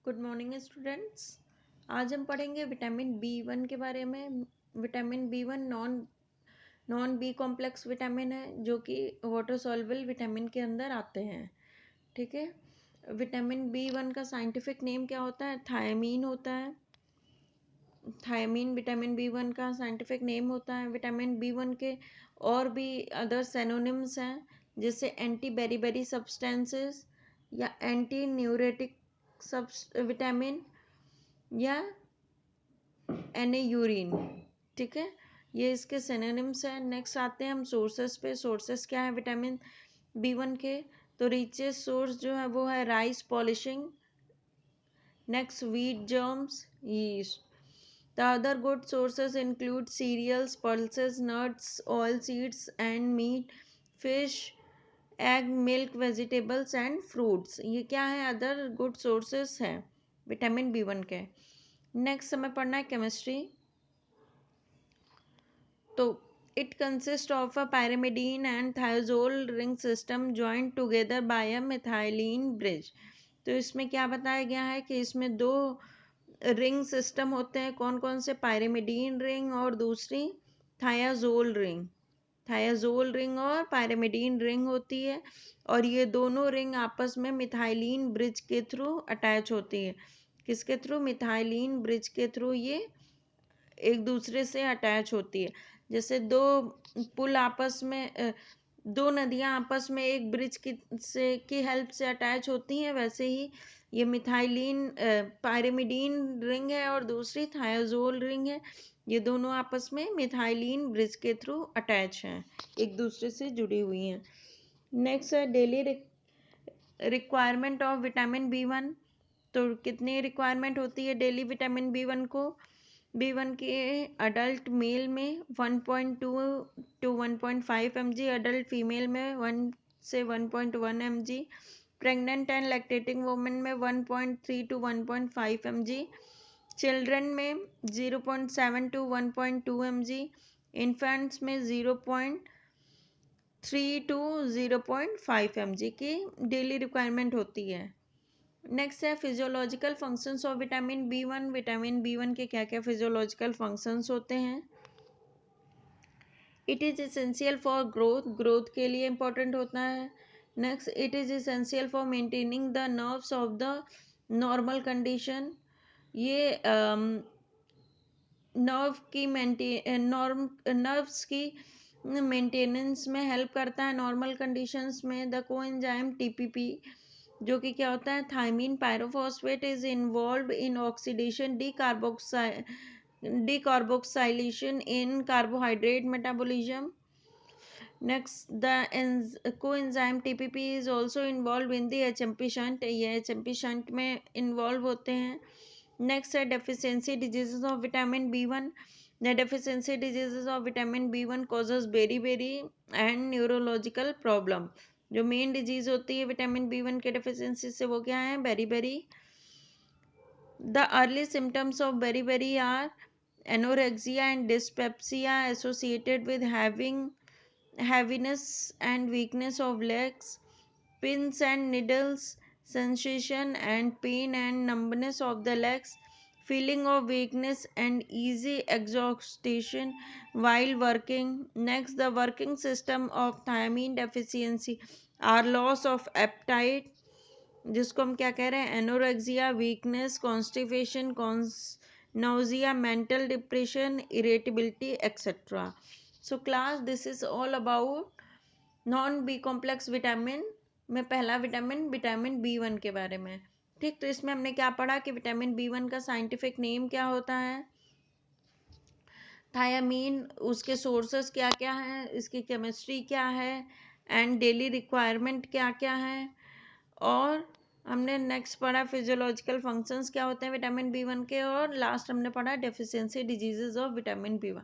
Good morning students. आज हम पढ़ेंगे विटामिन बी वन के बारे में। Vitamin B one non non B complex vitamin है जो कि वाटर सॉल्युबल विटामिन के अंदर आते हैं। ठीक है। विटामिन बी वन का साइंटिफिक नेम क्या होता है? थायमीन होता है। थायमीन विटामिन बी वन का साइंटिफिक नेम होता है। विटामिन बी वन के और भी अदर सिनोनिम्स हैं, जैसे एंटी बेरीबेरी सब्सटेंसेस या एंटी न्यूरेटिक विटामिन या यूरिन। ठीक है, ये इसके सिनोनिम्स हैं। नेक्स्ट आते हैं हम सोर्सेस पे। सोर्सेस क्या है विटामिन बी वन के? तो रिचेस्ट सोर्स जो है वो है rice polishing, next wheat germs, yeast. The other good sources include cereals, pulses, nuts, oil seeds and meat, fish, egg, milk, vegetables and fruits. ये क्या है? अदर गुड सोर्सेस हैं विटामिन बी वन के। Next हमें पढ़ना है chemistry. तो it consist of a pyrimidine and thiazole ring system joined together by a methylene bridge. तो इसमें क्या बताया गया है कि इसमें दो रिंग सिस्टम होते हैं। कौन कौन से? पायरिमिडीन रिंग और दूसरी थायाजोल रिंग। थायाजोल रिंग और पायरिमिडीन रिंग होती है, और ये दोनों रिंग आपस में मिथाइलिन ब्रिज के थ्रू अटैच होती है। किसके थ्रू? मिथाइलिन ब्रिज के थ्रू ये एक दूसरे से अटैच होती है। जैसे दो पुल आपस में दो नदियां आपस में एक ब्रिज की हेल्प से अटैच होती हैं, वैसे ही ये मिथाइलिन पायरिमिडीन रिंग है और दूसरी थायाजोल रिंग है। ये दोनों आपस में मिथाइलिन ब्रिज के थ्रू अटैच हैं, एक दूसरे से जुड़ी हुई हैं। नेक्स्ट है daily requirement of vitamin B one. तो कितनी रिक्वायरमेंट होती है डेली विटामिन बी वन को? बी वन के अडल्ट मेल में 1.2 टू 1.5 mg, अडल्ट फीमेल में 1 से 1.1 mg, pregnant and lactating women में 1.3 टू 1.5 mg, चिल्ड्रन में 0.7 टू 1.2 mg, इन्फेंट्स में 0.3 टू 0.5 mg की डेली रिक्वायरमेंट होती है। नेक्स्ट है physiological functions of vitamin B one. Vitamin B one के क्या क्या फिजियोलॉजिकल फंक्शंस होते हैं? It is essential for growth, growth के लिए इंपॉर्टेंट होता है। Next, it is essential for maintaining the nerves of the normal condition. ये नर्व्स की मेंटेनेंस में हेल्प करता है नॉर्मल कंडीशंस में। द कोएंजाइम टीपीपी, जो कि क्या होता है? Thiamine pyrophosphate is involve in oxidation decarboxylation in carbohydrate metabolism. Next, the coenzyme TPP is also involve in the HMP shunt. ये एचएमपी शंट में इन्वॉल्व होते हैं। नेक्स्ट है deficiency diseases of vitamin B one. The deficiency diseases of vitamin B one causes beri and neurological problem. जो main disease होती है vitamin B one के डेफिशिएंसी से, वो क्या है? Beri. The early symptoms of berry are anorexia and dyspepsia associated with having heaviness and weakness of legs, pins and needles, sensation and pain and numbness of the legs, feeling of weakness and easy exhaustion while working. Next, the working system of thiamine deficiency are loss of appetite, जिसको हम क्या कह रहे हैं? Anorexia, weakness, constipation, nausea, mental depression, irritability etcetera. So class, this is all about non B complex vitamin में पहला vitamin vitamin B one के बारे में। ठीक, तो इसमें हमने क्या पढ़ा कि विटामिन बी वन का साइंटिफिक नेम क्या होता है? थायामीन। उसके सोर्सेस क्या क्या हैं, इसकी केमिस्ट्री क्या है, एंड डेली रिक्वायरमेंट क्या क्या है। और हमने नेक्स्ट पढ़ा फिजियोलॉजिकल फंक्शंस क्या होते हैं विटामिन बी वन के, और लास्ट हमने पढ़ा deficiency diseases of vitamin B one.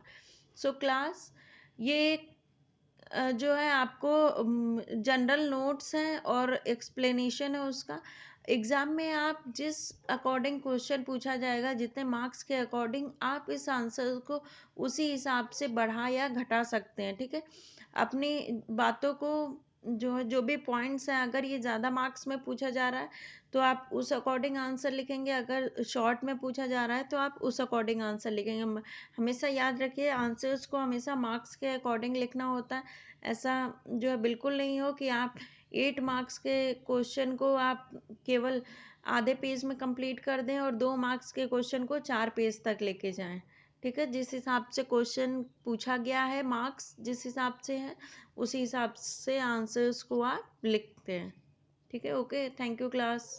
So class, ये जो है आपको जनरल नोट्स हैं और एक्सप्लेनेशन है उसका। एग्ज़ाम में आप जिस अकॉर्डिंग क्वेश्चन पूछा जाएगा, जितने मार्क्स के अकॉर्डिंग आप इस आंसर को उसी हिसाब से बढ़ा या घटा सकते हैं। ठीक है, अपनी बातों को जो है जो भी पॉइंट्स हैं, अगर ये ज़्यादा मार्क्स में पूछा जा रहा है तो आप उस अकॉर्डिंग आंसर लिखेंगे, अगर शॉर्ट में पूछा जा रहा है तो आप उस अकॉर्डिंग आंसर लिखेंगे। हमेशा याद रखिए, आंसर्स को हमेशा मार्क्स के अकॉर्डिंग लिखना होता है। ऐसा जो है बिल्कुल नहीं हो कि आप 8 मार्क्स के क्वेश्चन को आप केवल आधे पेज में कंप्लीट कर दें और 2 मार्क्स के क्वेश्चन को 4 पेज तक लेके जाएं। ठीक है, जिस हिसाब से क्वेश्चन पूछा गया है, मार्क्स जिस हिसाब से है, उसी हिसाब से आंसर्स को आप लिखते हैं। ठीक है, ओके, थैंक यू क्लास।